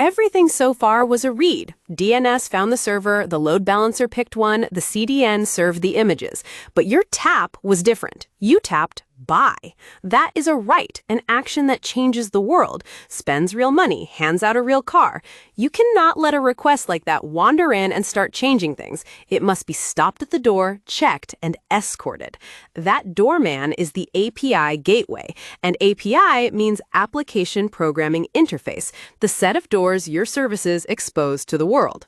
Everything so far was a read. DNS found the server, the load balancer picked one, the CDN served the images. But your tap was different. You tapped buy. That is a right, an action that changes the world, spends real money, hands out a real car. You cannot let a request like that wander in and start changing things. It must be stopped at the door, checked, and escorted. That doorman is the API gateway, and API means Application Programming Interface, the set of doors your services expose to the world.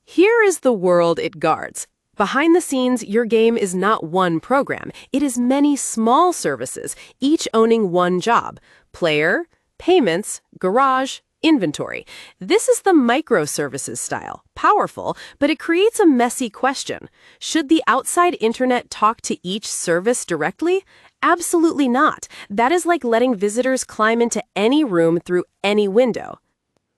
Here is the world it guards. Behind the scenes, your game is not one program. It is many small services, each owning one job: player, payments, garage, inventory. This is the microservices style. Powerful, but it creates a messy question. Should the outside internet talk to each service directly? Absolutely not. That is like letting visitors climb into any room through any window.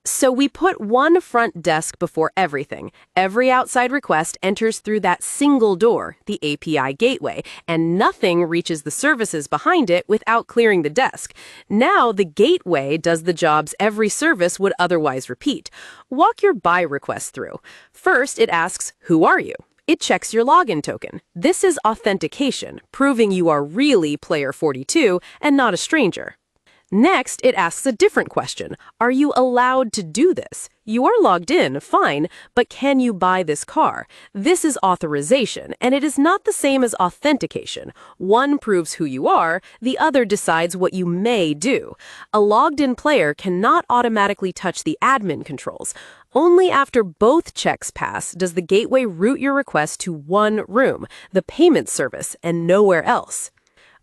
So we put one front desk before everything. Every outside request enters through that single door, the API gateway, and nothing reaches the services behind it without clearing the desk. Now the gateway does the jobs every service would otherwise repeat. Walk your buy request through. First, it asks, "Who are you?" It checks your login token. This is authentication, proving you are really player 42 and not a stranger. Next, it asks a different question. Are you allowed to do this? You are logged in, fine, but can you buy this car? This is authorization, and it is not the same as authentication. One proves who you are, the other decides what you may do. A logged-in player cannot automatically touch the admin controls. Only after both checks pass does the gateway route your request to one room, the payment service, and nowhere else.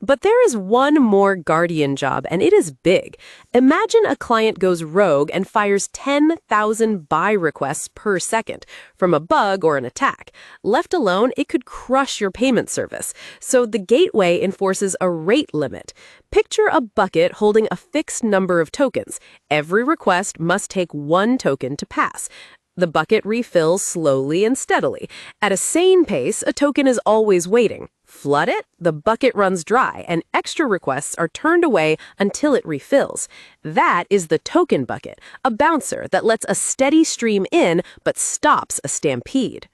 But there is one more guardian job, and it is big. Imagine a client goes rogue and fires 10,000 buy requests per second from a bug or an attack. Left alone, it could crush your payment service. So the gateway enforces a rate limit. Picture a bucket holding a fixed number of tokens. Every request must take one token to pass. The bucket refills slowly and steadily. At a sane pace, a token is always waiting. Flood it, the bucket runs dry, and extra requests are turned away until it refills. That is the token bucket, a bouncer that lets a steady stream in but stops a stampede.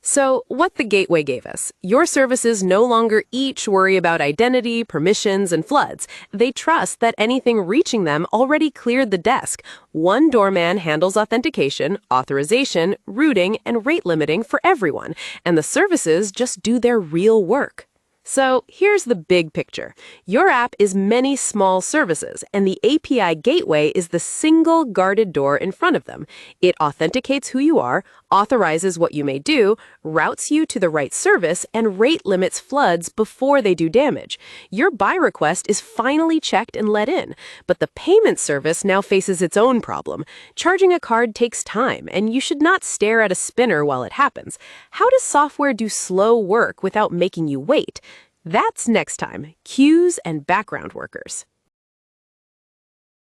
So, what the gateway gave us: your services no longer each worry about identity, permissions, and floods. They trust that anything reaching them already cleared the desk. One doorman handles authentication, authorization, routing, and rate limiting for everyone, and the services just do their real work. So here's the big picture. Your app is many small services, and the API gateway is the single guarded door in front of them. It authenticates who you are, authorizes what you may do, routes you to the right service, and rate limits floods before they do damage. Your buy request is finally checked and let in, but the payment service now faces its own problem. Charging a card takes time, and you should not stare at a spinner while it happens. How does software do slow work without making you wait? That's next time. Queues and background workers.